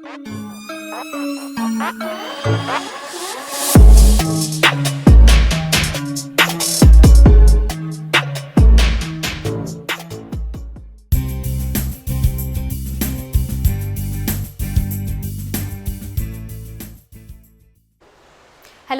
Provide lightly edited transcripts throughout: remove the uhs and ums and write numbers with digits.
Hello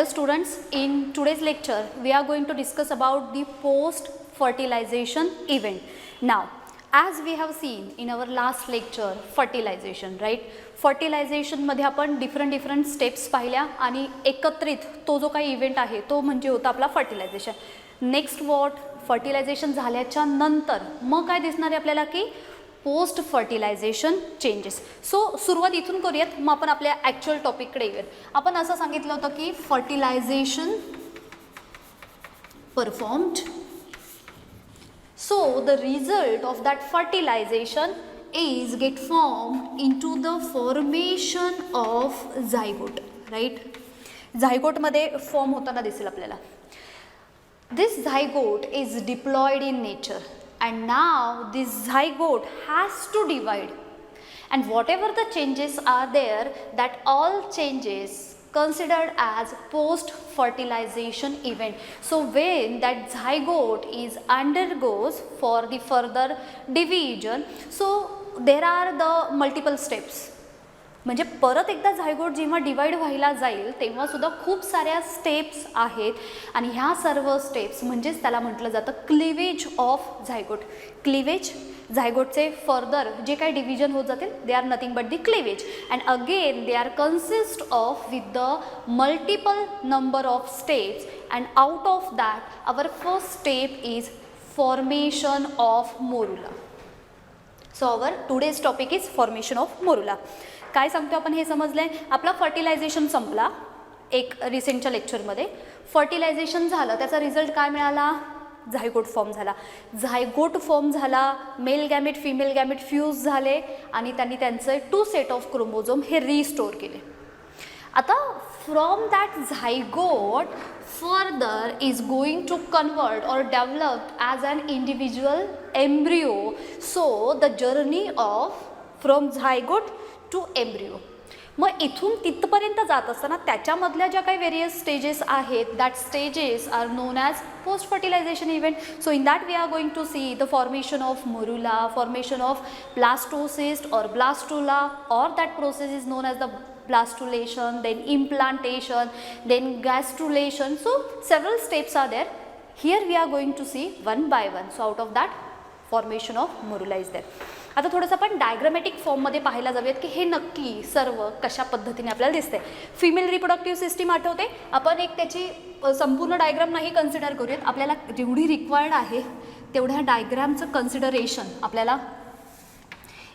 students, in today's lecture we are going to discuss about the post fertilization event. Now, as we have seen in our last lecture fertilization, right? fertilization मध्ये आपण different steps पाहिल्या आणि एकत्रित तो जो काही event आहे तो म्हणजे होता आपला fertilization. नेक्स्ट वॉट fertilization झाल्याच्या नंतर मग काय दिसणार आहे आपल्याला की पोस्ट फर्टिलायझेशन चेंजेस. सो सुरुवात इथून करूयात, मग आपण आपल्या ॲक्च्युअल टॉपिककडे येऊयात. आपण असं सांगितलं होतं की fertilisation performed, so the result of that fertilisation is get form into the formation of zygote, right? झायगोटमध्ये फॉर्म होताना दिसेल आपल्याला. This zygote is diploid in nature. And now this zygote has to divide, and whatever the changes are there, that all changes considered as post fertilization event. So when that zygote is undergoes for the further division, so there are the multiple steps. म्हणजे परत एकदा zygote जेव्हा divide व्हायला जाईल तेव्हा सुद्धा खूप साऱ्या स्टेप्स आहेत आणि ह्या सर्व स्टेप्स म्हणजेच त्याला म्हटलं जातं क्लिवेज ऑफ झायगोट. क्लिवेज झायगोटचे फर्दर जे काही डिव्हिजन होत जातील they are nothing but the cleavage, and again they are consist of with the multiple number of steps, and out of that our first step is formation of morula. So our today's topic is formation of morula. काय सांगतो आपण हे समजलं आहे. आपला fertilisation संपला एक रिसेंटच्या लेक्चरमध्ये. फर्टिलायझेशन झालं, त्याचा रिझल्ट काय मिळाला? झायगोट फॉर्म झाला. झायगोट फॉर्म झाला, male gamete female gamete fuse झाले आणि त्यांनी त्यांचे 2 सेट ऑफ क्रोमोझोम हे रिस्टोर केले. आता from that zygote further is going to convert or develop as an individual embryo. So the journey of from zygote to embryo. मग इथून तिथपर्यंत जात असताना त्याच्यामधल्या ज्या काही वेरियस स्टेजेस आहेत, that stages are known as post fertilisation event. So in that we are going to see the formation of morula, formation of blastocyst और ब्लास्टुला, और that process is known as the blastulation, then implantation, then gastrulation. So several steps are there. Here we are going to see one by one. So out of that formation of morula is there. आता थोडंसं आपण diagrammatic फॉर्ममध्ये पाहायला जाऊयात की हे नक्की सर्व कशा पद्धतीने आपल्याला दिसते. फिमेल रिप्रोडक्टिव्ह सिस्टीम आठवते, आपण एक त्याची संपूर्ण डायग्राम नाही कन्सिडर करूयात. आपल्याला जेवढी रिक्वायर्ड आहे तेवढ्या डायग्रामचं कन्सिडरेशन आपल्याला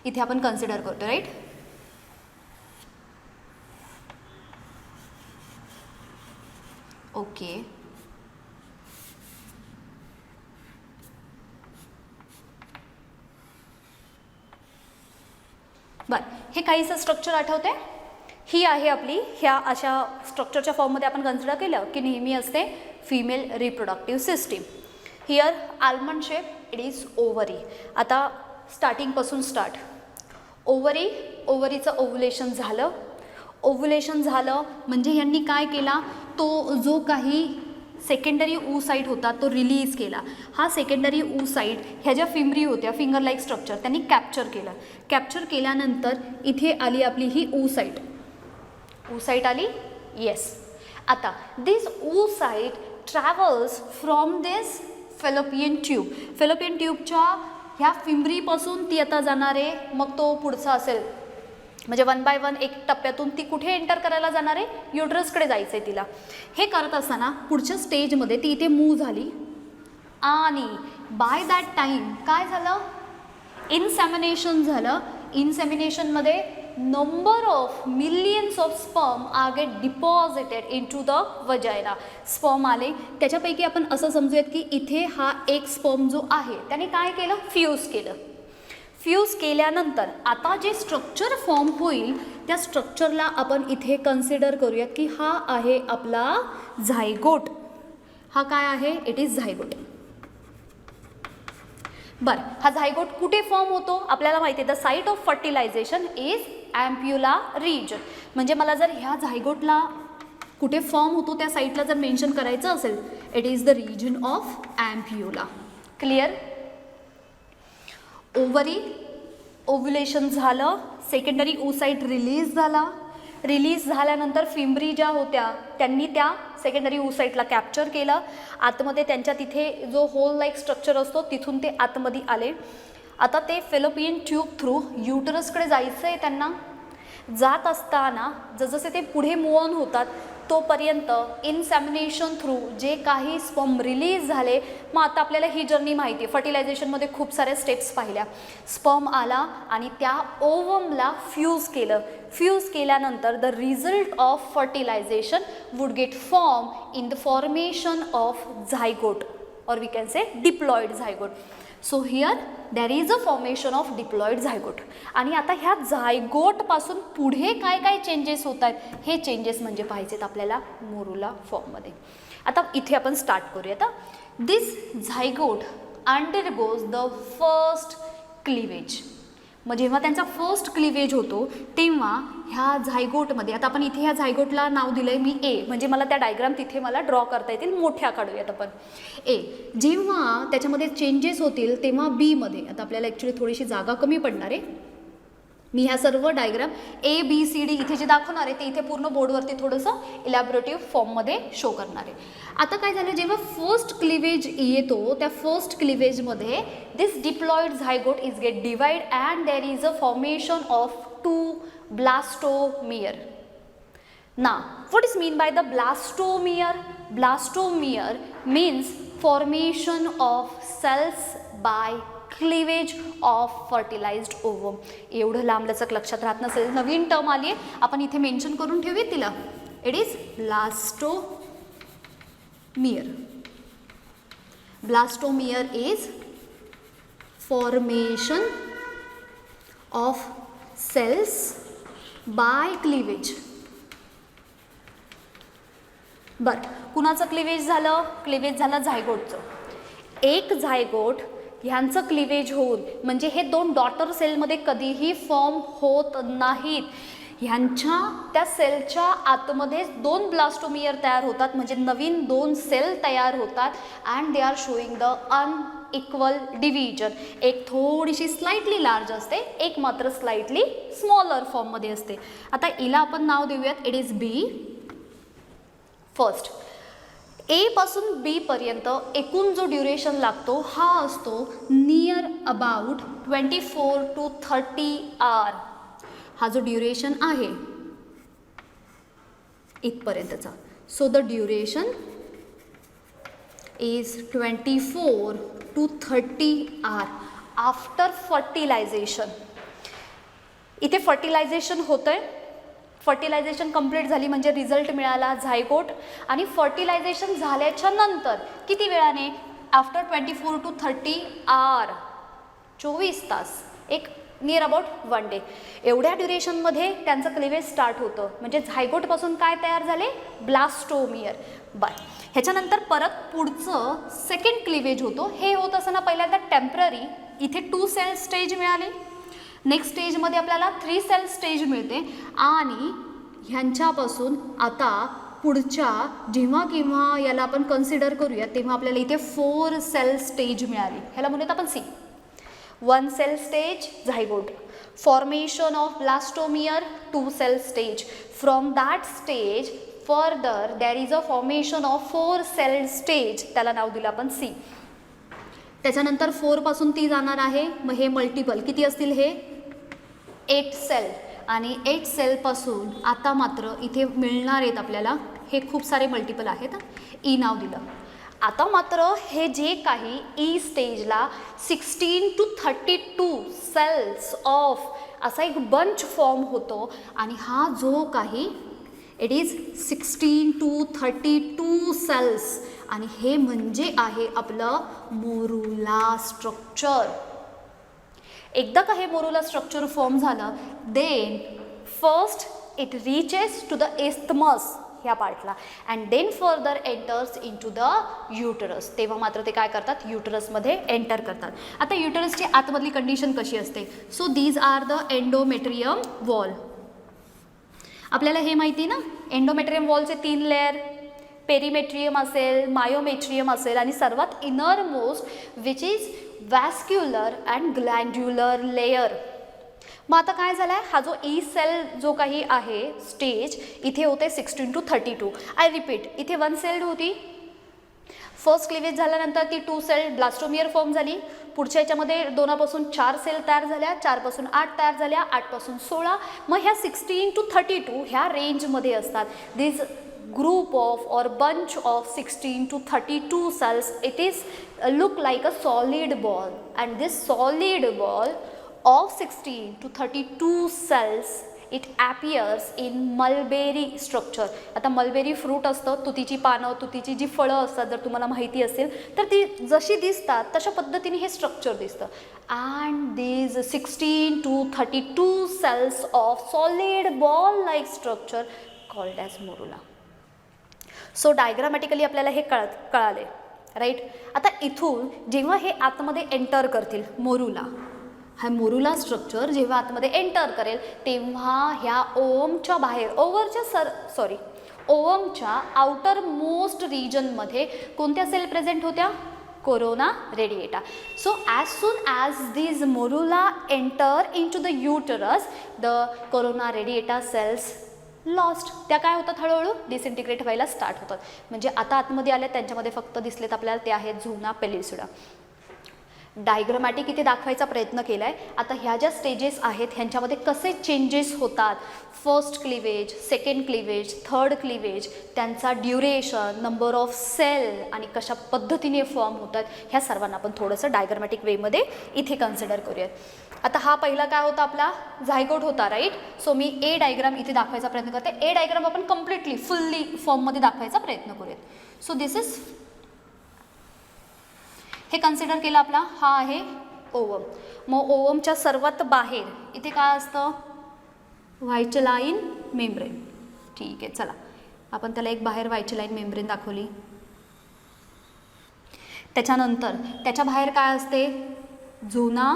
इथे आपण कन्सिडर करतो, राईट? ओके, बरं. हे काहीसं स्ट्रक्चर आठवते. ही आहे आपली, ह्या अशा स्ट्रक्चरच्या फॉर्ममध्ये आपण कन्सिडर केलं की नेहमी असते female reproductive system. Here almond shape, it is ovary. आता स्टार्टिंगपासून स्टार्ट. ओव्हरी, ओव्हरीचं ओव्हुलेशन झालं. ओव्हुलेशन झालं म्हणजे यांनी काय केला, तो जो काही सेकंडरी ऊसाईट होता तो रिलीज केला. हा सेकंडरी ऊसाईट ह्या ज्या फिमरी होत्या, फिंगर लाईक स्ट्रक्चर, त्यांनी कॅप्चर केलं. कॅप्चर केल्यानंतर इथे आली आपली ही ऊसाईट. ऊसाईट आली, येस. आता this oocyte travels from this fallopian tube. Fallopian ट्यूबच्या ह्या फिमरीपासून ती आता जाणार आहे. मग तो पुढचा असेल म्हणजे 1 बाय 1 एक टप्प्यातून ती कुठे एंटर करायला जाणार आहे, युट्रसकडे जायचं आहे तिला. हे करत असताना पुढच्या स्टेजमध्ये ती इथे मूव्ह झाली आणि बाय दॅट टाईम काय झालं, इन्सॅमिनेशन झालं. इन्सॅमिनेशनमध्ये number of millions of sperm are get deposited in to the vagina. Sperm आले, त्याच्यापैकी आपण असं समजूयात की इथे हा एक स्पर्म जो आहे त्याने काय केलं, फ्यूज केलं. फ्यूज केल्यानंतर आता जे स्ट्रक्चर फॉर्म होईल त्या स्ट्रक्चरला आपण इथे कन्सिडर करूयात की हा आहे आपला झायगोट. हा काय आहे, इट इज झायगोट. बरं, हा झायगोट कुठे फॉर्म होतो आपल्याला माहिती आहे. The site of fertilisation is ampulla region. म्हणजे मला जर ह्या झायगोटला कुठे फॉर्म होतो त्या साईटला जर मेन्शन करायचं असेल, it is the region of ampulla. Clear. Ovary ovulation झालं, सेकंडरी ओसाईट रिलीज झाला. रिलीज झाल्यानंतर फिंबरी ज्या होत्या त्यांनी त्या सेकंडरी ओसाईटला कॅप्चर केलं. आतमध्ये त्यांच्या तिथे जो होल लाईक स्ट्रक्चर असतो तिथून ते आतमध्ये आले. आता ते फेलोपियन ट्यूब थ्रू युटरसकडे जायचं आहे त्यांना. जात असताना जसजसे ते पुढे मूव ऑन होतात तोपर्यंत इन्सॅमिनेशन थ्रू जे काही स्पर्म रिलीज झाले. मग आता आपल्याला ही जर्नी माहिती आहे. फर्टिलायझेशनमध्ये खूप साऱ्या स्टेप्स पाहिल्या. स्पर्म आला आणि त्या ओवमला फ्यूज केलं. फ्यूज केल्यानंतर the result of fertilisation would get form in the formation of zygote or we can say diploid zygote. So here there is a formation of diploid zygote. आणि आता ह्या झायगोट पासून पुढे काय काय चेंजेस होत आहेत हे चेंजेस म्हणजे पाहिजेत आपल्याला मोरुला फॉर्ममध्ये. आता इथे आपण स्टार्ट करूया. आता this zygote undergoes the first cleavage. मग जेव्हा त्यांचा फर्स्ट क्लिवेज होतो तेव्हा ह्या झायगोटमध्ये, आता आपण इथे ह्या झायगोटला नाव दिलं आहे मी ए, म्हणजे मला त्या डायग्राम तिथे मला ड्रॉ करता येतील. मोठ्या काढूयात आपण ए. जेव्हा त्याच्यामध्ये चेंजेस होतील तेव्हा बीमध्ये, आता आपल्याला ॲक्च्युली थोडीशी जागा कमी पडणार आहे. मी ह्या सर्व diagram A B C D इथे जे दाखवणार आहे ते इथे पूर्ण बोर्डवरती थोडंसं इलॅबोरेटिव्ह फॉर्ममध्ये शो करणार आहे. आता काय झालं, जेव्हा फर्स्ट क्लिवेज येतो त्या फर्स्ट क्लिवेजमध्ये this diploid zygote is get divide and there is a formation of 2 blastomere. Now, what is mean by the blastomere? Blastomere means formation of cells by cleavage of fertilized ovum. एवढं लांबलचक लक्षात राहत नसेल, नवीन term आली आहे, आपण इथे mention करून ठेवूया तिला. It is blastomere. Blastomere is formation of cells by cleavage. बरं, कुणाचं क्लिवेज झालं? क्लिवेज झालं झायगोटचं. एक झायगोट ह्यांचं क्लिवेज होऊन, म्हणजे हे 2 डॉटर सेलमध्ये कधीही फॉर्म होत नाहीत. ह्यांच्या त्या सेलच्या आतमध्ये 2 ब्लास्टोमियर तयार होतात, म्हणजे नवीन 2 सेल तयार होतात. And they are showing the unequal division. एक थोडीशी स्लाइटली लार्ज असते, एक मात्र स्लाइटली स्मॉलर फॉर्ममध्ये असते. आता हिला आपण नाव देऊयात, it is B. First A पासून बी पर्यंत एकूण जो ड्युरेशन लागतो हा असतो नियर अबाउट 24 to 30 आवर. हा जो ड्युरेशन आहे इथपर्यंतचा. So the duration is 24 to 30 hour after fertilisation. इथे फर्टिलायझेशन होतं आहे. फर्टिलायझेशन कंप्लीट झाली म्हणजे रिझल्ट मिळाला झायगोट. आणि फर्टिलायझेशन झाल्याच्या नंतर किती वेळाने? आफ्टर 24 to 30 आवर, 24 तास, एक नियर अबाउट 1 डे. एवढ्या ड्युरेशनमध्ये त्यांचं क्लिवेज स्टार्ट होतं. म्हणजे झायगोटपासून काय तयार झाले? ब्लास्टोमियर. बरं, ह्याच्यानंतर परत पुढचं सेकंड क्लिवेज होतो. हे होत असताना पहिल्यांदा टेम्पररी इथे 2 सेल स्टेज मिळाले. नेक्स्ट स्टेजमध्ये आपल्याला 3 सेल स्टेज मिळते. आणि ह्यांच्यापासून आता पुढच्या जेव्हा केव्हा याला आपण कन्सिडर करूया तेव्हा आपल्याला इथे 4 सेल स्टेज मिळाली. ह्याला म्हणूयात आपण C. 1 cell stage zygote, formation of blastomere, 2 cell stage. From that stage further there is a formation of 4 cell stage, त्याला नाव दिलं आपण सी. त्याच्यानंतर 4 पासून ती जाणार आहे. मग हे मल्टिपल किती असतील? हे 8 सेल. आणि 8 सेलपासून आता मात्र इथे मिळणार आहेत आपल्याला हे खूप सारे मल्टिपल आहेत. ई नाव दिलं. आता मात्र हे जे काही ई स्टेजला 16 to 32 सेल्स ऑफ असा एक बंच फॉर्म होतो. आणि हा जो काही इट इज 16 to 32 सेल्स. आणि हे म्हणजे आहे आपलं मोरुला स्ट्रक्चर. एकदा का हे मोरुला स्ट्रक्चर फॉर्म झालं then first it reaches to the isthmus. ह्या पार्टला, and then further enters into the uterus. तेव्हा मात्र ते काय करतात, युटरसमध्ये एंटर करतात. आता युटरसची आतमधली कंडिशन कशी असते, so these are the endometrium wall. आपल्याला हे माहिती ना, एंडोमेट्रियम वॉलचे 3 लेअर, पेरीमेट्रियम असेल, मायोमेट्रियम असेल आणि सर्वात innermost which is vascular and glandular layer. मग आता काय झालं आहे, हा जो ई सेल जो काही आहे स्टेज इथे होते 16 to 32. आय रिपीट, इथे 1 सेल होती, फर्स्ट क्लिवेज झाल्यानंतर ती 2 सेल ब्लास्टोमियर फॉर्म झाली. पुढच्या याच्यामध्ये 2पासून 4 सेल तयार झाल्या, 4पासून 8 तयार झाल्या, 8पासून 16. मग ह्या 16 to 32 ह्या रेंजमध्ये असतात. दिस group of or bunch of 16 to 32 cells, it is look like a solid ball, and this solid ball of 16 to 32 cells it appears in mulberry structure. आता मलबेरी फ्रूट असतं, तुतीची पानं, तुतीची जी फळं असतात, जर तुम्हाला माहिती असेल तर ती जशी दिसतात तशा पद्धतीने हे स्ट्रक्चर दिसतं. And these 16 to 32 cells of solid ball like structure called as morula. So diagrammatically आपल्याला हे कळाले राईट. आता इथून जेव्हा हे आतमध्ये एंटर करतील मोरुला, हा मोरुला स्ट्रक्चर जेव्हा आतमध्ये एंटर करेल तेव्हा ह्या ओवमच्या बाहेर ओवमच्या आउटर मोस्ट रिजनमध्ये कोणत्या सेल प्रेझेंट होत्या, corona radiata. So as soon as these morula enter into the uterus, the corona radiata cells lost. त्या काय होतात, हळूहळू डिसइंटिग्रेट व्हायला स्टार्ट होतात. म्हणजे आता आतमध्ये आल्या त्यांच्यामध्ये फक्त दिसलेत आपल्याला ते आहेत झोना पेलिसुडा. डायग्रामॅटिक इथे दाखवायचा प्रयत्न केला आहे. आता ह्या ज्या स्टेजेस आहेत ह्यांच्यामध्ये कसे चेंजेस होतात, first cleavage, second cleavage, third cleavage, त्यांचा ड्युरेशन, नंबर ऑफ सेल आणि कशा पद्धतीने फॉर्म होतात, ह्या सर्वांना आपण थोडंसं डायग्रामॅटिक वेमध्ये इथे कन्सिडर करूयात. आता हा पहिला काय होता, आपला झायगोट होता राईट. सो मी ए डायग्राम इथे दाखवायचा प्रयत्न करते. ए डायग्राम आपण कम्प्लिटली फुल्ली फॉर्ममध्ये दाखवायचा प्रयत्न करूयात. सो दिस इज, हे कन्सिडर केलं आपला, हा आहे ओवम. मग ओवमच्या सर्वात बाहेर इथे काय असतं, व्हायचलाइन मेम्ब्रेन. ठीक आहे, चला आपण त्याला एक बाहेर व्हायचलाइन मेम्ब्रेन दाखवली. त्याच्यानंतर त्याच्या बाहेर काय असते, झोना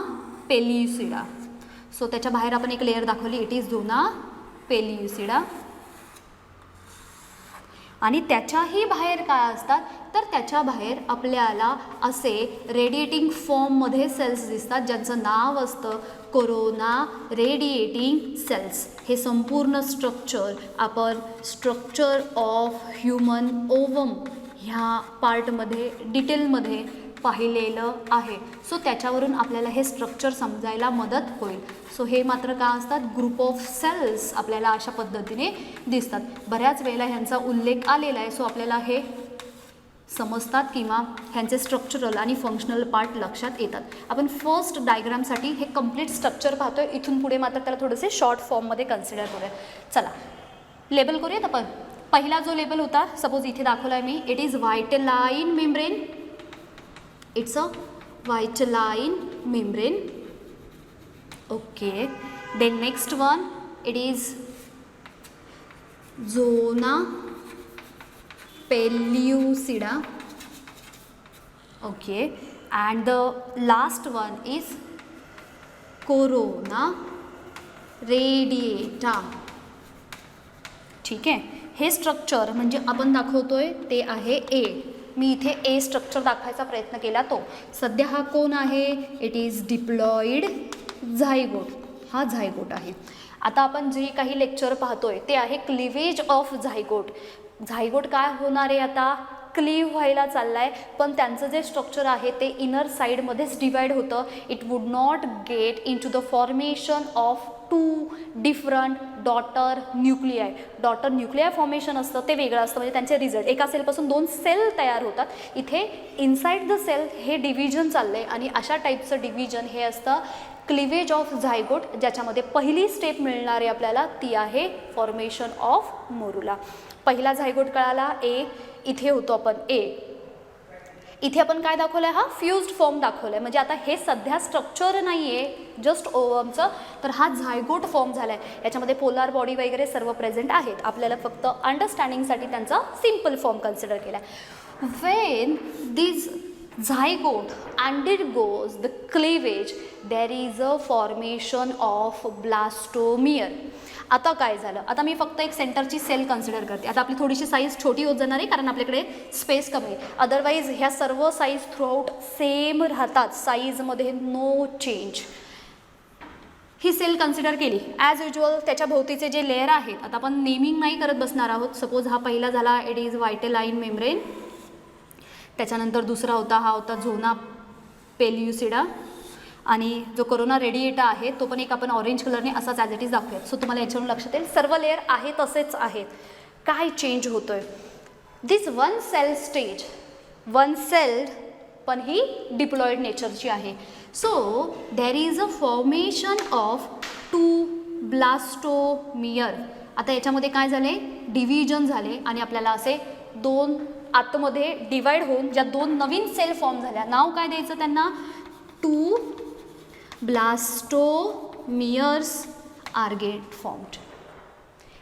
पेलियुसिडा. सो त्याच्या बाहेर आपण एक लेअर दाखवली, इट इज झोना पेलियुसिडा. आणि त्याच्याही बाहेर काय असतात, तर त्याच्या बाहेर आपल्याला असे रेडिएटिंग फॉर्ममध्ये सेल्स दिसतात ज्यांचं नाव असतं कोरोना रेडिएटिंग सेल्स. हे संपूर्ण स्ट्रक्चर आपण स्ट्रक्चर ऑफ ह्युमन ओवम ह्या पार्टमध्ये डिटेलमध्ये पाहिलेलं आहे. सो त्याच्यावरून आपल्याला हे स्ट्रक्चर समजायला मदत होईल. सो हे मात्र काय असतात, ग्रुप ऑफ सेल्स आपल्याला अशा पद्धतीने दिसतात. बऱ्याच वेळेला ह्यांचा उल्लेख आलेला आहे. सो आपल्याला हे समजतात किंवा ह्यांचे स्ट्रक्चरल आणि फंक्शनल पार्ट लक्षात येतात. आपण फर्स्ट डायग्रामसाठी हे कंप्लीट स्ट्रक्चर पाहतोय. इथून पुढे मात्र त्याला थोडेसे शॉर्ट फॉर्ममध्ये कन्सिडर करूया. चला लेबल करूयात आपण. पहिला जो लेबल होता, सपोज इथे दाखवला आहे मी, it is vitelline membrane. It's a vitelline membrane. Okay, then next one, it is zona pellucida. Okay, and the last one is corona radiata. ठीक आहे, हे स्ट्रक्चर म्हणजे आपण दाखवतोय ते आहे ए. मी इथे ए स्ट्रक्चर दाखवायचा प्रयत्न केला. तो सध्या हा कोण आहे, इट इज डिप्लॉइड झायगोट. हा झायगोट आहे. आता आपण जे काही लेक्चर पाहतोय ते आहे क्लिवेज ऑफ झायगोट. झायगोट काय होणार आहे, आता क्लीव व्हायला चालला आहे, पण त्यांचं जे स्ट्रक्चर आहे ते इनर साईडमध्येच डिवाइड होतं. It would not get in to the formation of 2 different daughter nuclei. Daughter nuclei formation असतं ते वेगळं असतं. म्हणजे त्यांचे रिझल्ट, एका सेलपासून 2 सेल तयार होतात. इथे इनसाइड द सेल हे डिव्हिजन चाललं आहे आणि अशा टाईपचं डिव्हिजन हे असतं क्लिवेज ऑफ झायगोट, ज्याच्यामध्ये पहिली स्टेप मिळणार आहे आपल्याला, ती आहे फॉर्मेशन ऑफ मोरुला. पहिला झायगोट कळाला ए, इथे होतो आपण ए. इथे आपण काय दाखवलं आहे, हा फ्युज्ड फॉर्म दाखवला आहे. म्हणजे आता हे सध्या स्ट्रक्चर नाही आहे जस्ट ओवमचं, तर हा झायगोट फॉर्म झाला आहे. याच्यामध्ये पोलार बॉडी वगैरे सर्व प्रेझेंट आहेत. आपल्याला फक्त अंडरस्टँडिंगसाठी त्यांचा सिम्पल फॉर्म कन्सिडर केला आहे. Wien this zygote undergoes the cleavage, there is a formation of blastomere. आता काय झालं, आता मी फक्त एक सेंटरची सेल कन्सिडर करते. आता आपली थोडीशी साईज छोटी होत जाणार आहे कारण आपल्याकडे स्पेस कमी आहे. अदरवाईज ह्या सर्व साईज थ्रूआउट सेम राहतात, साईजमध्ये नो चेंज. ही सेल कन्सिडर केली ॲज युज्युअल. त्याच्या भोवतीचे जे लेअर आहेत, आता आपण नेमिंग नाही करत बसणार आहोत. सपोज हा पहिला झाला, इट इज व्हायटेलाइन मेम्ब्रेन. त्याच्यानंतर दुसरा होता, हा होता झोना पेल्युसिडा. आणि जो कोरोना रेडिएटा आहे तो पण एक आपण ऑरेंज कलरने असाच ॲज इट इज दाखवूयात. सो तुम्हाला याच्यावरून लक्षात येईल सर्व लेअर आहे तसेच आहेत. काय चेंज होतो आहे, this one cell stage, one celled पण ही डिप्लॉइड नेचरची आहे. So there is a formation of 2 blastomere. आता याच्यामध्ये काय झाले, डिव्हिजन झाले आणि आपल्याला असे 2 आतमध्ये डिवाइड होऊन ज्या 2 नवीन सेल फॉर्म झाल्या, नाव काय द्यायचं त्यांना, 2 blastomeres are get formed.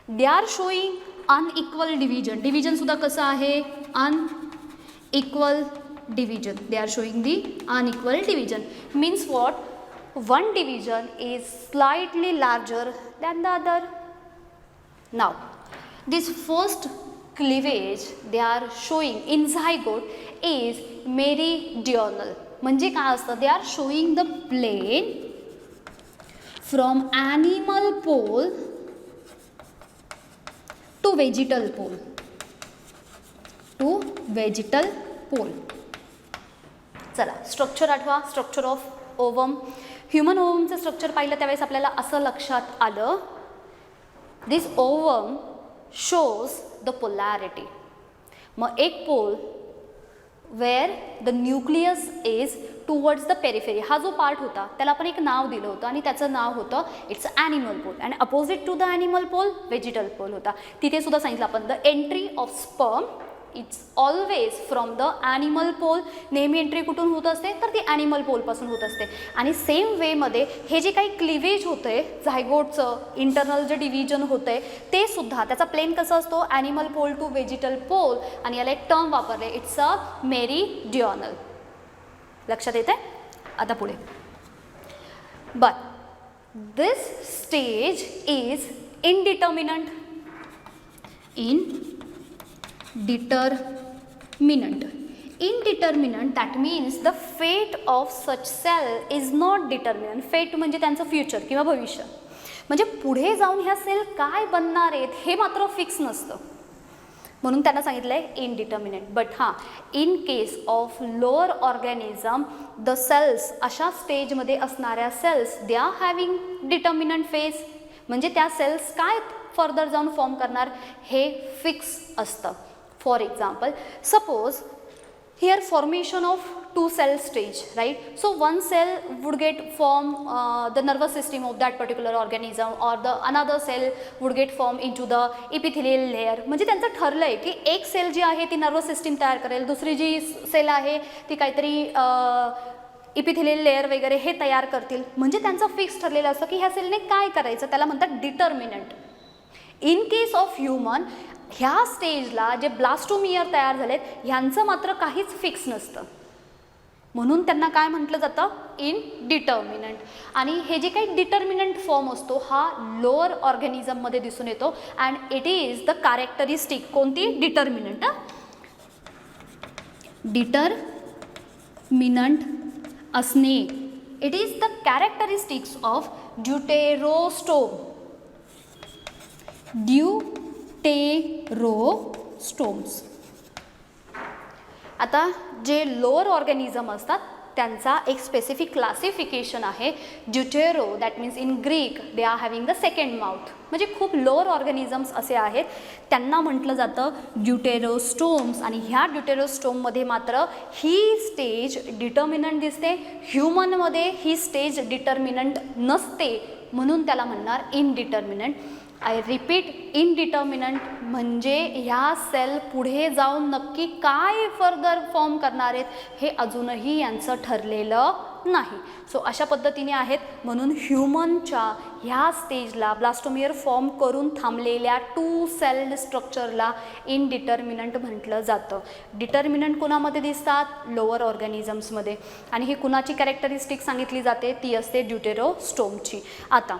They are showing unequal division. डिव्हिजनसुद्धा कसं आहे, unequal division. They are showing the unequal division. Means what? One division is slightly larger than the other. Now, this first cleavage they are showing in zygote is meridional. म्हणजे काय असतं, they are showing the plane from animal pole to vegetal pole. To vegetal pole. चला structure आठवा, structure of ovum. Human ओवमचं structure पाहिलं त्यावेळेस आपल्याला असं लक्षात आलं, this ovum shows the polarity. मग एक pole where the nucleus is towards the periphery. हा जो पार्ट होता त्याला आपण एक नाव दिलं होतं आणि त्याचं नाव होतं it's animal pole. And opposite to the animal pole vegetal pole होता. तिथे सुद्धा सांगितलं आपण the entry of sperm it's always from the animal pole. नेहमी एंट्री कुठून होत असते, तर ती ॲनिमल पोलपासून होत असते. आणि सेम वेमध्ये हे जे काही क्लिवेज होतं आहे झायगोटचं, इंटरनल जे डिव्हिजन होतं आहे ते सुद्धा त्याचा प्लेन कसा असतो, animal pole to vegetal pole. आणि याला एक टर्म वापरले, इट्स अ मेरीडिओनल. लक्षात येते. आता पुढे, but this stage is indeterminate. Indeterminate. Indeterminate, that means the fate of such cell is not determinate. Fate म्हणजे त्यांचं फ्युचर किंवा भविष्य, म्हणजे पुढे जाऊन ह्या सेल काय बनणार आहेत हे मात्र फिक्स नसतं. म्हणून त्यांना सांगितलं आहे इनडिटर्मिनेट. बट हां, in case of lower organism the cells, अशा स्टेजमध्ये असणाऱ्या cells they are having determinant phase. म्हणजे त्या सेल्स काय फर्दर जाऊन फॉर्म करणार हे फिक्स असतं. For example, suppose here formation of 2 cell stage, right? So one cell would get form the nervous system of that particular organism, or the another cell would get form into the epithelial layer. म्हणजे त्यांचं ठरलं आहे की एक sale जी आहे ती nervous system तयार करेल, दुसरी जी सेल आहे ती काहीतरी इपिथिलियल लेअर वगैरे हे तयार करतील. म्हणजे त्यांचं फिक्स ठरलेलं असतं की ह्या सेलने काय करायचं, त्याला म्हणतात determinant. In case of human ह्या स्टेजला जे ब्लास्टोमियर तयार झालेत ह्यांचं मात्र काहीच फिक्स नसतं. म्हणून त्यांना काय म्हटलं जातं, इनडिटर्मिनंट. आणि हे जे काही डिटर्मिनंट फॉर्म असतो हा लोअर ऑर्गॅनिझममध्ये दिसून येतो. And it is the characteristic. कोणती, डिटर्मिनंट. डिटर्मिनंट असणे, it is the characteristics of deuterostome. Deuterostomes. आता जे लोअर ऑर्गॅनिझम असतात त्यांचा एक स्पेसिफिक क्लासिफिकेशन आहे deutero. That means in Greek they are having the second mouth. म्हणजे खूप लोअर ऑर्गॅनिझम्स असे आहेत त्यांना म्हटलं जातं ड्युटेरोस्टोम्स. आणि ह्या ड्युटेरोस्टोममध्ये मात्र ही स्टेज डिटर्मिनंट दिसते. ह्युमनमध्ये ही स्टेज डिटर्मिनंट नसते. म्हणून त्याला म्हणणार इनडिटर्मिनंट. आय रिपीट, इनडिटर्मिनंट म्हणजे ह्या सेल पुढे जाऊन नक्की काय फर्दर फॉर्म करणार आहेत हे अजूनही यांचं ठरलेलं नाही. सो अशा पद्धतीने आहेत. म्हणून ह्युमनच्या ह्या स्टेजला ब्लास्टोमियर फॉर्म करून थांबलेल्या 2 सेल्ड स्ट्रक्चरला इनडिटर्मिनंट म्हटलं जातं. डिटर्मिनंट कुणामध्ये दिसतात? लोअर ऑर्गॅनिझम्समध्ये. आणि ही कुणाची कॅरेक्टरिस्टिक सांगितली जाते? ती असते ड्युटेरोस्टोमची. आता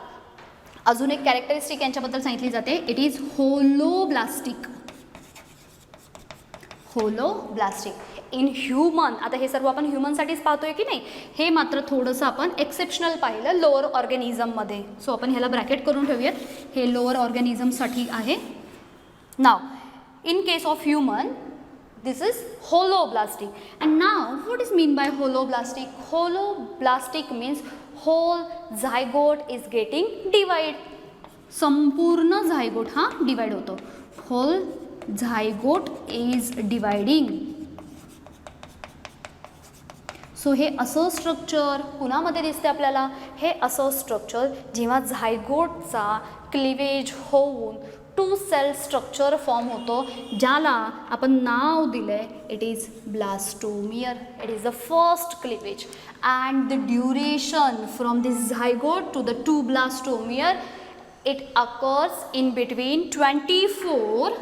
अजून एक कॅरेक्टरिस्टिक यांच्याबद्दल सांगितली जाते. It is holoblastic. Holoblastic in human. आता हे सर्व आपण ह्युमनसाठीच पाहतोय की नाही, हे मात्र थोडंसं आपण एक्सेप्शनल पाहिलं लोअर ऑर्गॅनिझममध्ये. सो आपण ह्याला ब्रॅकेट करून ठेवूयात, हे लोअर ऑर्गॅनिझमसाठी आहे. Now in case of human this is holoblastic. And now what is mean by holoblastic? Holoblastic means whole zygote is getting divide. संपूर्ण झायगोट हा डिवाइड होतो. whole zygote is dividing. So हे असं स्ट्रक्चर कुणामध्ये दिसते आपल्याला? हे असं स्ट्रक्चर जेव्हा झायगोटचा क्लिवेज होऊन 2 सेल स्ट्रक्चर फॉर्म होतो, ज्याला आपण नाव दिलं आहे it is blastomere. It is the first cleavage and the duration from this zygote to the 2 blastomere it occurs in between 24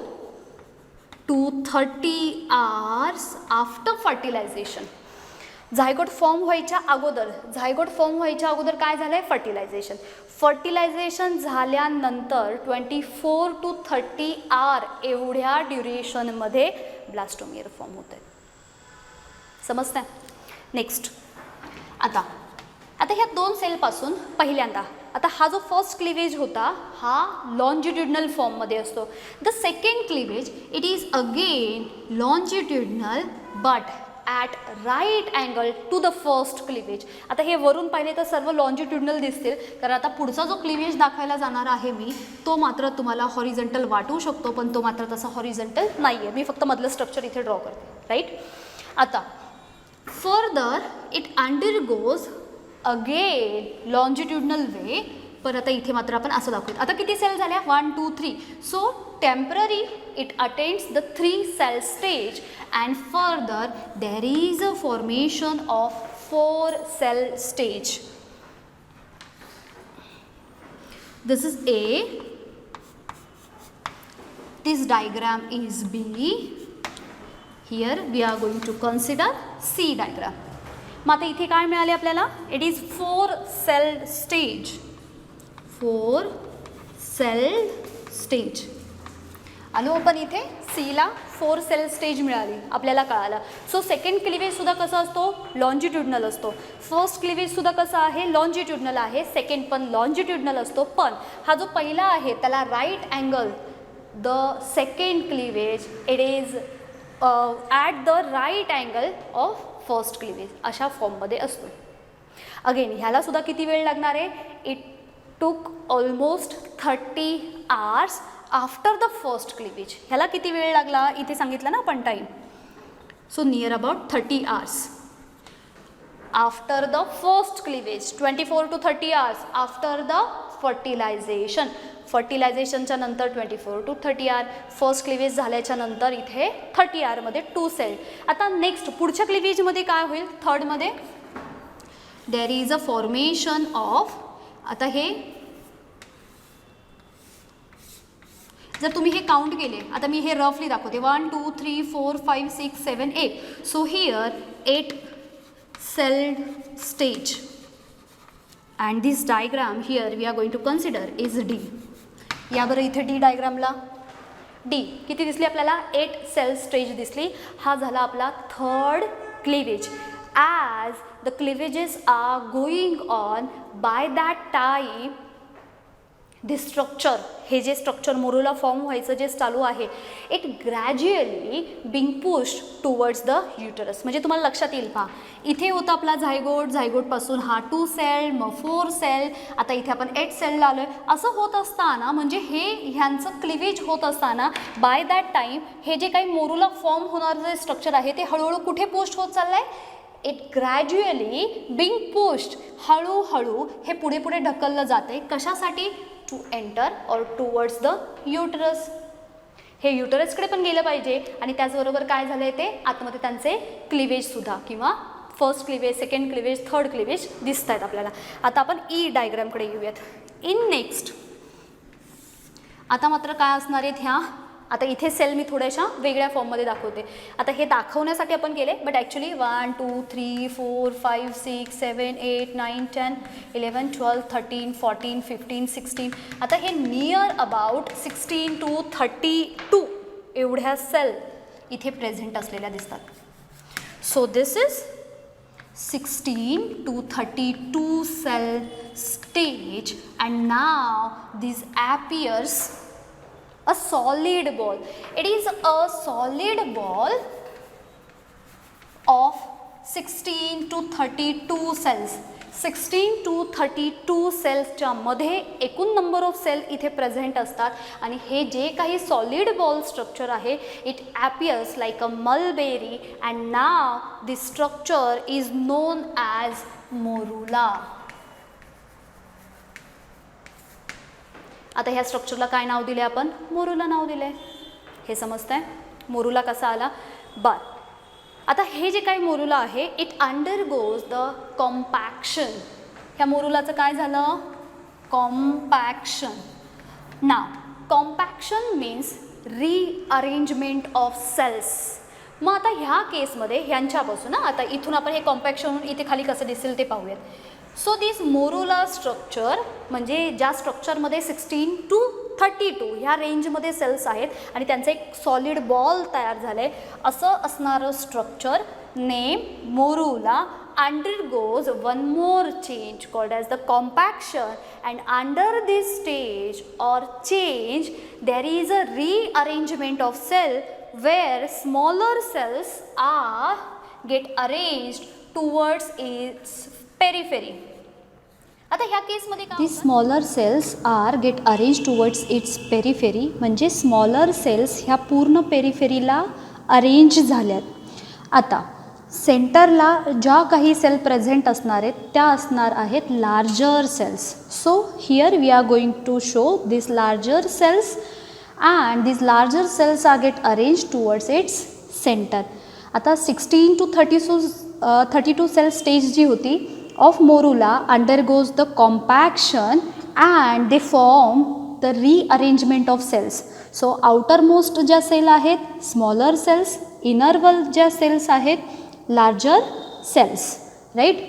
to 30 hours after fertilisation. Zygote form व्हायच्या अगोदर काय झालं आहे? फर्टिलायझेशन. फर्टिलायझेशन झाल्यानंतर 24 to 30 hour एवढ्या ड्युरेशनमध्ये blastomere form होत आहे. समजतंय? नेक्स्ट आता ह्या 2 सेलपासून पहिल्यांदा आता हा जो फर्स्ट क्लिवेज होता हा लॉन्जिट्युडनल फॉर्ममध्ये असतो. The second cleavage it is again longitudinal but at right angle to the first cleavage. आता हे वरून पाहिले तर सर्व लॉन्जिट्युडनल दिसतील, कारण आता पुढचा जो क्लिवेज दाखवायला जाणार आहे मी तो मात्र तुम्हाला हॉरिझॉन्टल वाटू शकतो, पण तो मात्र तसा हॉरिझॉन्टल नाही आहे. मी फक्त मधलं स्ट्रक्चर इथे ड्रॉ करते. राईट. आता further it undergoes again longitudinal way. पण आता इथे मात्र आपण असं दाखवूया. आता किती सेल झाल्या? 1 2 3. So temporary it attains the 3 cell stage and further there is a formation of 4 cell stage. This is A, this diagram is B. Here we are going to consider C diagram. मग आता इथे काय मिळाले आपल्याला? It is 4 cell stage. 4 cell stage. आलो आपण इथे सीला 4 सेल स्टेज मिळाली आपल्याला कळालं. सो सेकंड क्लिवेजसुद्धा कसा असतो? लॉन्जिट्युडनल असतो. फर्स्ट क्लिवेजसुद्धा कसा आहे? लॉन्जिट्युडनल आहे. सेकंड पण लॉन्जिट्युडनल असतो. पण हा जो पहिला आहे त्याला right angle, the second cleavage it is at the right angle of first cleavage अशा फॉर्ममध्ये असतो. अगेन ह्यालासुद्धा किती वेळ लागणार आहे? It took almost 30 hours after the first cleavage. ह्याला किती वेळ लागला? इथे सांगितलं ना आपण time. So near about 30 hours after the first cleavage. 24 to 30 hours after the fertilisation. फर्टिलायझेशनच्या नंतर 24 to 30 hour. फर्स्ट क्लिवेज झाल्याच्या नंतर इथे 30 hourमध्ये 2 सेल. आता नेक्स्ट पुढच्या क्लिवेजमध्ये काय होईल? थर्डमध्ये there is a formation of. आता हे जर तुम्ही हे काउंट केले, आता मी हे रफली दाखवते. 1 2 3 4 5 6 7 8. So here 8 cell stage and this diagram here we are going to consider is D. या बरं इथे D डायग्रामला D किती दिसली आपल्याला? 8 cell stage दिसली. हा झाला आपला third cleavage. As the cleavages are going on by that time this structure, हे जे स्ट्रक्चर मोरुला फॉर्म व्हायचं जे चालू आहे it gradually being pushed towards the uterus. म्हणजे तुम्हाला लक्षात येईल पहा, इथे होता आपला झायगोटपासून हा 2 सेल, मग 4 सेल, आता इथे आपण 8 सेलला आलो आहे. असं होत असताना म्हणजे ह्यांचं क्लिवेज होत असताना बाय दॅट टाईम हे जे काही मोरुला फॉर्म होणारं जे स्ट्रक्चर आहे ते हळूहळू कुठे पोस्ट होत चाललं आहे? इट ग्रॅज्युअली बिंग पुश्ड, हळूहळू हे पुढे पुढे ढकललं जाते. कशासाठी? To enter or towards the uterus. हे युटरसकडे पण गेलं पाहिजे आणि त्याचबरोबर काय झालं आहे ते आतमध्ये त्यांचे क्लिवेजसुद्धा किंवा first cleavage, second cleavage, third cleavage दिसत आहेत आपल्याला. आता आपण ई डायग्रामकडे येऊयात. इन नेक्स्ट आता मात्र काय असणार आहेत ह्या, आता इथे सेल मी थोड्याशा वेगळ्या फॉर्ममध्ये दाखवते. आता हे दाखवण्यासाठी आपण केले, बट ॲक्च्युली 1 2 3 4 5 6 7 8 9 10 11 12 13 14 15 16 आता हे नियर अबाउट 16 to 32 एवढ्या सेल इथे प्रेझेंट असलेल्या दिसतात. So this is 16 to 32 cell stage, and now this appears a solid ball. It is a solid ball of 16 to 32 cells. 16 to 32 सेल्सच्या मध्ये एकूण नंबर ऑफ सेल इथे प्रेझेंट असतात आणि हे जे काही सॉलिड बॉल स्ट्रक्चर आहे it appears like a mulberry and now this structure is known as morula. आता ह्या स्ट्रक्चरला काय नाव दिले आपण? मोरुला नाव दिले. हे समजतंय मोरुला कसा आला? बरं, आता हे जे काही मोरुला आहे इट अंडरगोज द कॉम्पॅक्शन. ह्या मोरुलाचं काय झालं? कॉम्पॅक्शन. नाव compaction means rearrangement of cells. मग आता ह्या केसमध्ये ह्यांच्यापासून आता इथून आपण हे कॉम्पॅक्शन इथे खाली कसं दिसेल ते पाहूयात. सो दिस मोरुला स्ट्रक्चर म्हणजे ज्या स्ट्रक्चरमध्ये 16 to 32 ह्या रेंजमध्ये सेल्स आहेत आणि त्यांचं एक सॉलिड बॉल तयार झालं आहे असं असणारं structure name morula undergoes one more change called as the compaction, and under this stage or change there is a rearrangement of cell where smaller cells are get arranged towards its periphery. आता ह्या केसमध्ये काय? These smaller cells are get arranged towards its periphery म्हणजे smaller cells ह्या पूर्ण पेरिफेरीला arrange झाल्यात. आता सेंटरला ज्या काही सेल प्रेझेंट असणार आहेत त्या असणार आहेत larger cells. So here we are going to show this larger cells and this larger cells are get arrange towards its centre. आता 16 to 32 सेल स्टेज जी होती of morula undergoes the compaction and they form the rearrangement of cells. So outer most ज्या cell आहेत smaller cells, inner वल ज्या cells आहेत larger cells, right.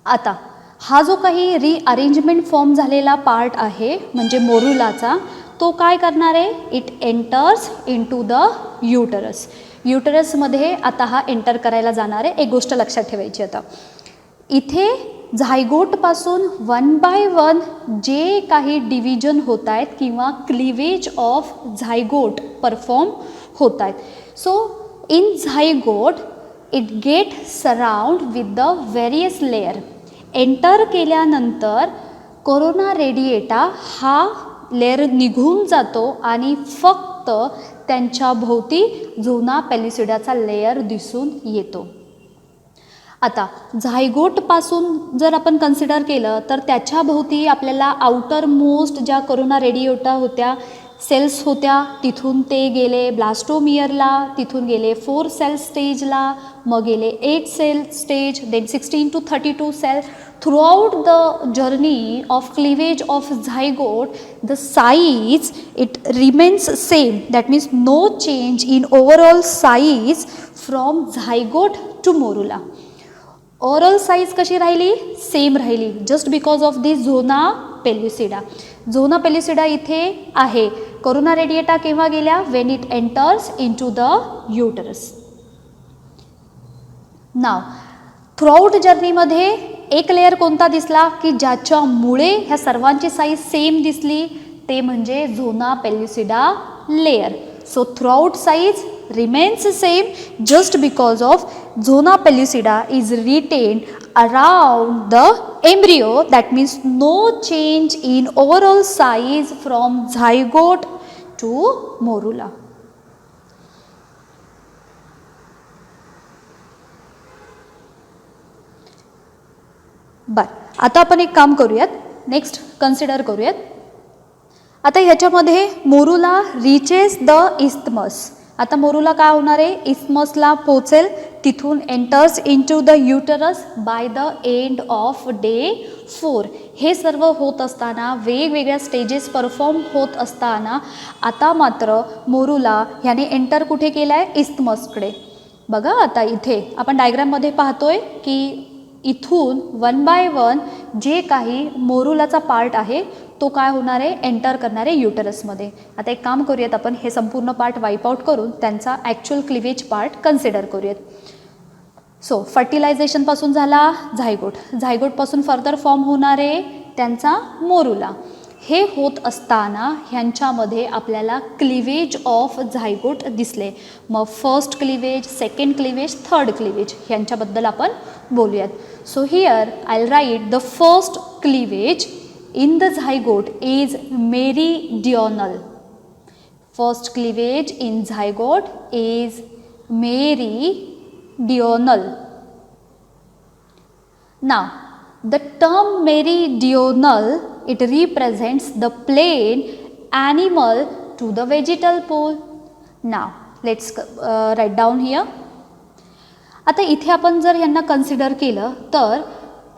आता हा जो काही रिअरेंजमेंट फॉर्म झालेला पार्ट आहे म्हणजे मोरुलाचा तो काय करणार आहे? It enters in to the uterus. युटरसमध्ये आता हा एंटर करायला जाणार आहे. एक गोष्ट लक्षात ठेवायची, आता इथे झायगोटपासून 1 by 1 जे काही डिव्हिजन होत आहेत किंवा क्लिवेज ऑफ झायगोट परफॉर्म होत आहेत. So in zygote it get surround with the various layer. Enter केल्यानंतर कोरोना रेडिएटा हा लेयर निघून जातो आणि फक्त त्यांच्या भोवती झोना पेलिसिडाचा लेयर दिसून येतो. आता झायगोटपासून जर आपण कन्सिडर केलं तर त्याच्या भोवती आपल्याला आउटर मोस्ट ज्या कोरोना रेडिएटा होत्या सेल्स होत्या तिथून ते गेले ब्लास्टोमियरला, तिथून गेले 4 सेल स्टेजला, मग गेले 8 cell stage, then 16 to 32 cell. Throughout the journey of cleavage of zygote the size it remains same. That means no change in overall size from zygote to morula. Overall size कशी राहिली? Same राहिली, just because of this zona pellucida. Zona pellucida इथे आहे. Corona radiata केव्हा गेल्या? When it enters in to the uterus. Now throughout जर्नीमध्ये एक layer कोणता दिसला की ज्याच्यामुळे ह्या सर्वांची साईज सेम दिसली ते म्हणजे zona pellucida layer. So throughout size remains same just because of zona pellucida is retained around the embryo. That means no change in overall size from zygote to morula. बरं, आता आपण एक काम करूयात, next consider करूयात. आता ह्याच्यामध्ये morula reaches the isthmus. आता मोरूला काय होणार आहे, इस्थमसला पोचेल, तिथून enters into the uterus by the end of day 4. हे सर्व होत असताना, वेगवेगळ्या स्टेजेस परफॉर्म होत असताना आता मात्र मोरूला ह्याने एंटर कुठे केलं आहे, इस्थमसकडे. बघा आता इथे आपण डायग्राममध्ये पाहतोय की इथून 1 बाय 1 जे काही मोरूलाचा पार्ट आहे तो काय होणार आहे, एंटर करणार आहे युटरसमध्ये. आता एक काम करूयात, आपण हे संपूर्ण पार्ट वाईप आउट करून त्यांचा ॲक्च्युअल क्लिवेज पार्ट कन्सिडर करूयात. सो फर्टिलायझेशनपासून झाला झायगोट, झायगोटपासून फर्दर फॉर्म होणारे त्यांचा मोरूला. हे होत असताना ह्यांच्यामध्ये आपल्याला क्लिवेज ऑफ झायगोट दिसले. मग first cleavage, second cleavage, third cleavage ह्यांच्याबद्दल आपण बोलूयात. So here I will write the first cleavage in the zygote is meridional. First cleavage in zygote is meridional. Now the term meridional, it represents the plane animal to the vegetal pole. Now let's write down here. आता इथे आपण जर यांना consider केलं तर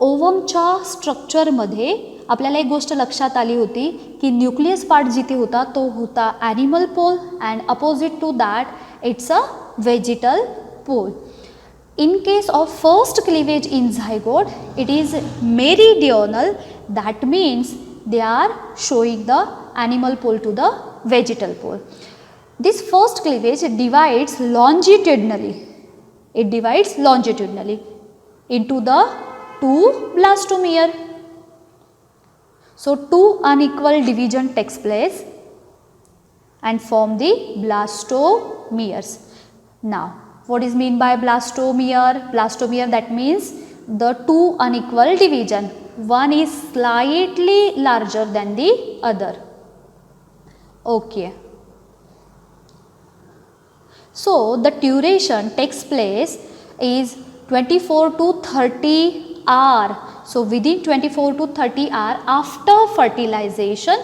ओवमच्या स्ट्रक्चरमध्ये आपल्याला एक गोष्ट लक्षात आली होती की न्यूक्लियस पार्ट जिथे होता तो होता animal pole and opposite to that it's a vegetal pole. In case of first cleavage in zygote, it is meridional. That means they are showing the animal pole to the vegetal pole. This first cleavage divides longitudinally. It divides longitudinally into the two blastomere. So two unequal division takes place and form the blastomeres. Now what is mean by blastomere? Blastomere, that means the two unequal division. One is slightly larger than the other. Okay. So the duration takes place is 24 to 30 hours. So within 24 to 30 hours after fertilization,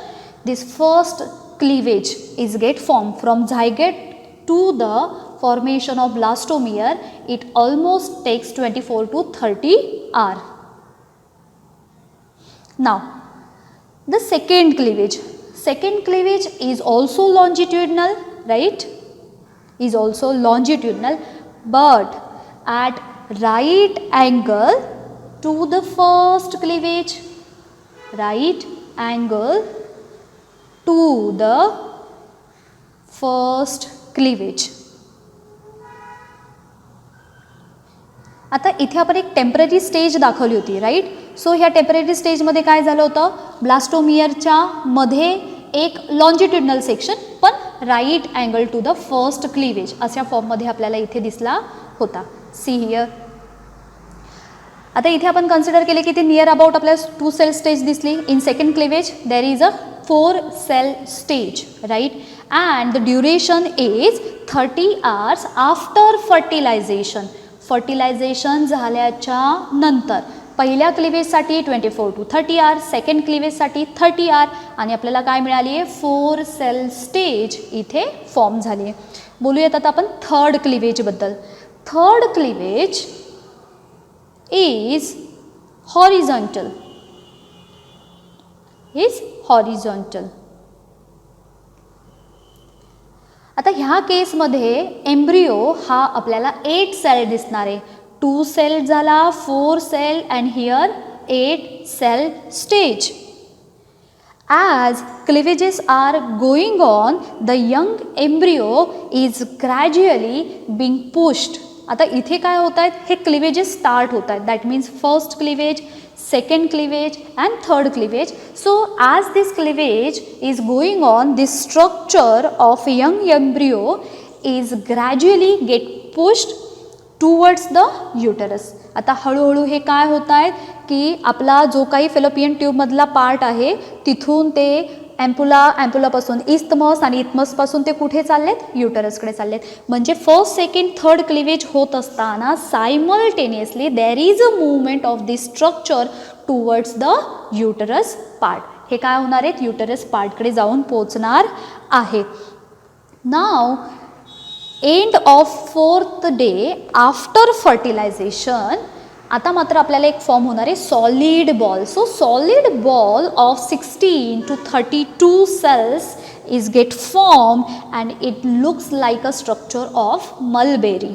this first cleavage is get formed from zygote to the formation of blastomere. It almost takes 24 to 30 hours. Now the second cleavage is also longitudinal, right? Is also longitudinal, but at right angle to the first cleavage. Right angle to the first cleavage. आता इथे आपण एक temporary stage दाखवली होती, right. So ह्या temporary स्टेजमध्ये काय झालं होतं, ब्लास्टोमियरच्या मध्ये एक लॉन्जिट्युडनल सेक्शन पण right angle to the first cleavage अशा फॉर्ममध्ये आपल्याला इथे दिसला होता. See here. आता इथे आपण कन्सिडर केले की ते नियर अबाउट आपल्याला 2 सेल स्टेज दिसली. In second cleavage there is a 4 cell stage, right. And the duration is 30 hours after fertilisation. Fertilisation झाल्याच्या नंतर पहिल्या क्लिवेजसाठी 24 to 30 hours, सेकंड क्लिवेजसाठी 30 hours आणि आपल्याला काय मिळाली आहे, 4 सेल स्टेज इथे फॉर्म झाली आहे. बोलूयात आता आपण थर्ड क्लिवेजबद्दल. Third cleavage is horizontal. आता ह्या केसमध्ये एम्ब्रियो हा आपल्याला 8 सेल दिसणार आहे. 2 सेल झाला, 4 cell and here 8 cell stage. As cleavages are going on, the young embryo is gradually being pushed. आता इथे काय होत आहेत, हे क्लिवेजेस स्टार्ट होत आहेत. That means first cleavage, second cleavage and third cleavage. So as this cleavage is going on, this structure of a young embryo is gradually get pushed towards the uterus. आता हळूहळू हे काय होत आहे की आपला जो काही फेलोपियन ट्यूबमधला पार्ट आहे तिथून ते ॲम्पुलापासून इस्थमस आणि इथमसपासून ते कुठे चाललेत, युटरसकडे चाललेत. म्हणजे फर्स्ट, सेकंड, थर्ड क्लिवेज होत असताना simultaneously there is a movement of this structure towards the uterus part. हे काय होणार आहेत, युटरस पार्टकडे जाऊन पोचणार आहेत. नाव end of 4th day after fertilisation. आता मात्र आपल्याला एक फॉर्म होणार आहे solid ball. So solid ball of 16 to 32 cells is get formed and it looks like a structure of mulberry.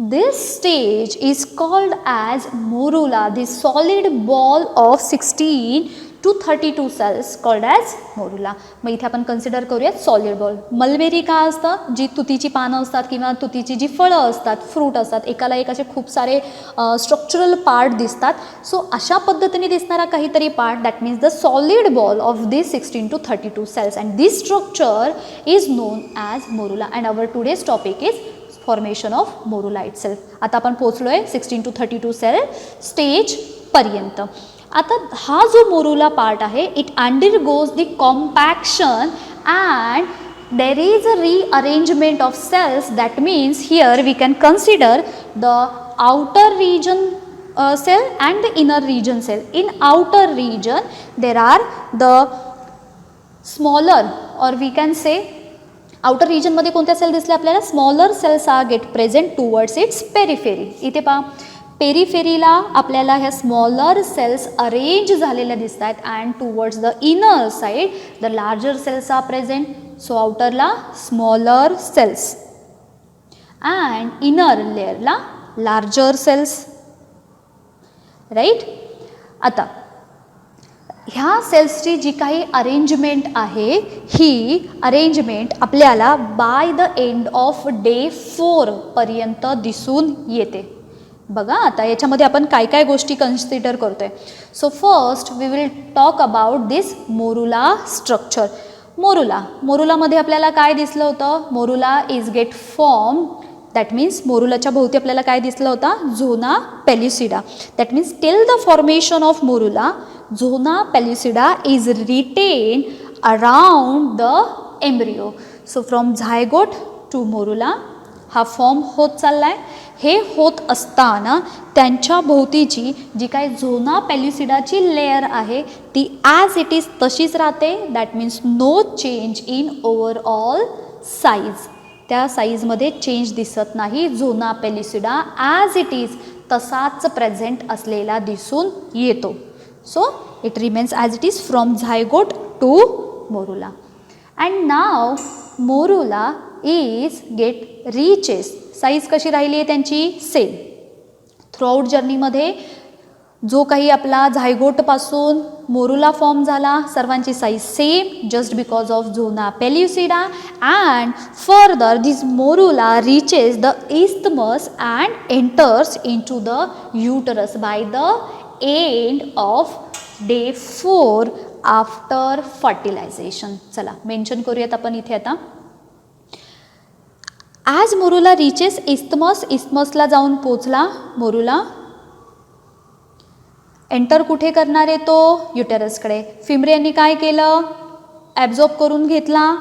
This stage is called as morula. This solid ball of 16 to 32 cells called as morula. मग इथे आपण consider करूयात solid ball. Mulberry काय असतं, जी तुतीची पानं असतात किंवा तुतीची जी फळं असतात, फ्रूट असतात, एकाला एक असे खूप सारे स्ट्रक्चरल पार्ट दिसतात. सो अशा पद्धतीने दिसणारा काहीतरी part, that means the solid ball of this 16 to 32 cells and this structure is known as morula and our today's topic is formation of morula itself. आता आपण पोचलो आहे 16 to 32 सेल स्टेजपर्यंत. आता हा जो मोरुला पार्ट आहे it undergoes the compaction and there is a rearrangement of cells. That means here we can consider the outer region cell and the inner region cell. In outer region there are the smaller or we can say outer रिजनमध्ये कोणत्या cell दिसल्या आपल्याला, smaller cells are get present towards its periphery. इथे पहा पेरिफेरीला आपल्याला ह्या smaller cells arrange झालेल्या दिसत आहेत and towards the inner side the larger cells are present. So आउटरला स्मॉलर सेल्स अँड इनर लेअरला लार्जर सेल्स, राईट. आता ह्या सेल्सची जी काही अरेंजमेंट आहे ही अरेंजमेंट आपल्याला by the end of day 4 पर्यंत दिसून येते. बघा आता याच्यामध्ये आपण काय काय गोष्टी कन्सिडर करतोय. So first we will talk about this morula structure. मोरुलामध्ये आपल्याला काय दिसलं होतं, morula is get form. That means मोरुलाच्या भोवती आपल्याला काय दिसलं होतं, zona pellucida. That means till the formation of morula zona pellucida is retained around the embryo. So from zygote to morula हा फॉर्म होत चाललाय. हे होत असताना त्यांच्या भोवतीची जी काही झोना पेल्युसिडाची लेअर आहे ती ॲज इट इज तशीच राहते. That means no change in overall size. त्या साईजमध्ये चेंज दिसत नाही. Zona pellucida as it is तसाच प्रेझेंट असलेला दिसून येतो. So it remains as it is from zygote to morula. And now morula is get reaches. Size कशी राहिली आहे त्यांची, सेम. थ्रूआउट जर्नीमध्ये जो काही आपला झायगोटपासून मोरुला फॉर्म झाला सर्वांची size same, just because of zona pellucida. And further this morula reaches the isthmus and enters into the uterus by the end of day 4 after fertilisation. चला मेन्शन करूयात आपण इथे आता. ॲज मोरुला रिचेस इस्थमस, इस्थमसला जाऊन पोचला morula. Enter कुठे करणार आहे तो, युटेरसकडे. फिमरे यांनी काय केलं, ॲब्झॉर्ब करून घेतला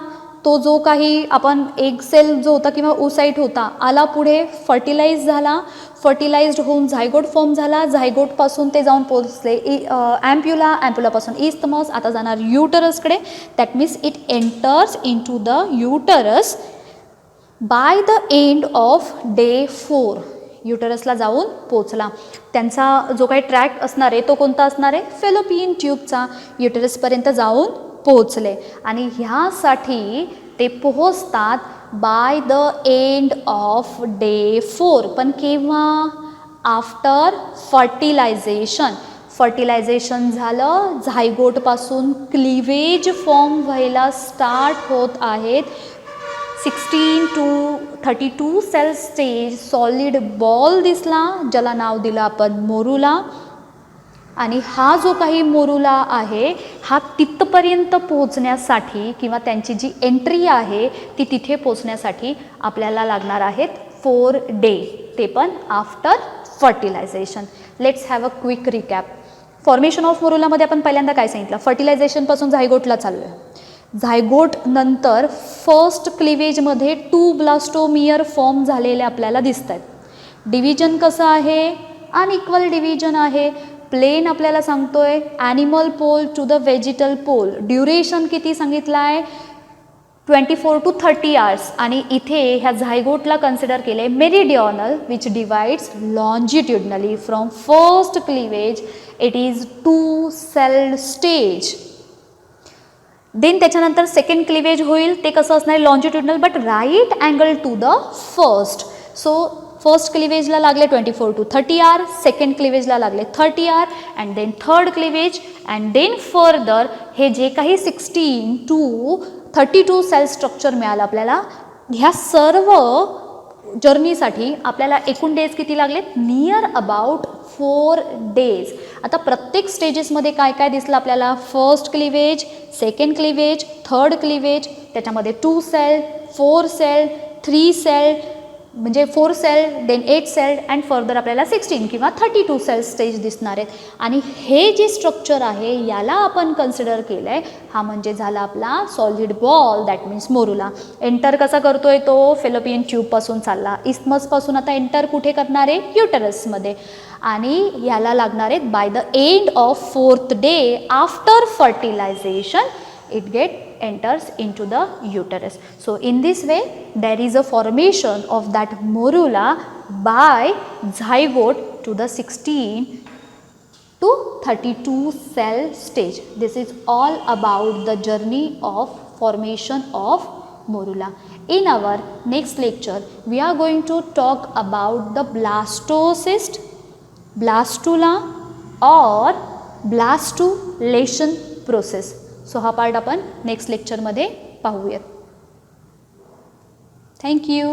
तो जो काही आपण एग सेल जो होता किंवा ओसाइट होता आला पुढे, फर्टिलाइज झाला. फर्टिलाइज्ड होऊन झायगोट फॉर्म झाला. झायगोटपासून ते जाऊन पोचले ॲम्प्युला, ॲम्प्युलापासून इस्थमस, आता जाणार युटरसकडे. That means it enters in to the uterus by the end of day 4. युटरसला जाऊन पोचला. त्यांचा जो काही ट्रॅक असणार आहे तो कोणता असणार आहे, फेलोपियन ट्यूबचा. युटरसपर्यंत जाऊन पोचले आणि ह्यासाठी ते पोहोचतात by the end of day 4. पण केव्हा, आफ्टर फर्टिलायझेशन. फर्टिलायझेशन झालं, झायगोटपासून क्लिवेज फॉर्म व्हायला स्टार्ट होत आहेत. 16 to 32 cell stage solid ball दिसला ज्याला नाव दिलं आपण मोरुला. आणि हा जो काही मोरुला आहे हा तिथपर्यंत पोहोचण्यासाठी किंवा त्यांची जी एंट्री आहे ती तिथे पोहोचण्यासाठी आपल्याला लागणार आहेत 4 डे, ते पण after fertilisation. Let's have a quick recap. Formation of मोरुलामध्ये आपण पहिल्यांदा काय सांगितलं, फर्टिलायझेशनपासून झायगोटला चालू आहे. झायगोट नंतर फर्स्ट क्लिवेजमध्ये 2 ब्लास्टोमियर फॉर्म झालेले आपल्याला दिसत आहेत. डिव्हिजन कसं आहे, अनइक्वल डिव्हिजन आहे. प्लेन आपल्याला सांगतोय animal pole to the vegetal pole, duration किती सांगितलं आहे 24 to 30 आवर्स. आणि इथे ह्या झायगोटला कन्सिडर केले meridional which divides longitudinally from first cleavage. It is 2 celled stage. Then त्याच्यानंतर सेकंड क्लिवेज होईल, ते कसं असणार longitudinal but right angle to the first. So first क्लिवेजला लागले 24 to 30 आवर, सेकंड क्लिवेजला लागले 30 hour and then third cleavage and then further हे जे काही 16 to 32 सेल स्ट्रक्चर मिळालं आपल्याला. ह्या सर्व जर्नीसाठी आपल्याला एकूण डेज किती लागलेत नियर अबाउट 4 days. आता प्रत्येक स्टेजेसमध्ये काय काय दिसलं आपल्याला, first cleavage, second cleavage, third cleavage, त्याच्यामध्ये 2 सेल, 4 सेल, 3 सेल म्हणजे 4 cell, then 8 cell and further आपल्याला 16 किंवा 32 सेल स्टेज दिसणार आहेत. आणि हे जे स्ट्रक्चर आहे याला आपण कन्सिडर केलं आहे, हा म्हणजे झाला आपला solid ball, that means morula. Enter कसा करतोय तो फेलोपियन ट्यूबपासून चालला, इस्थमसपासून आता एंटर कुठे करणार आहे युटरसमध्ये. आणि याला लागणार आहेत by the end of 4th day after fertilisation it enters into the uterus. So in this way there is a formation of that morula by zygote to the 16 to 32 cell stage. This is all about the journey of formation of morula. In our next lecture we are going to talk about the blastocyst, blastula or blastulation process. So हा part आपण next लेक्चरमध्ये पाहूयात. Thank you.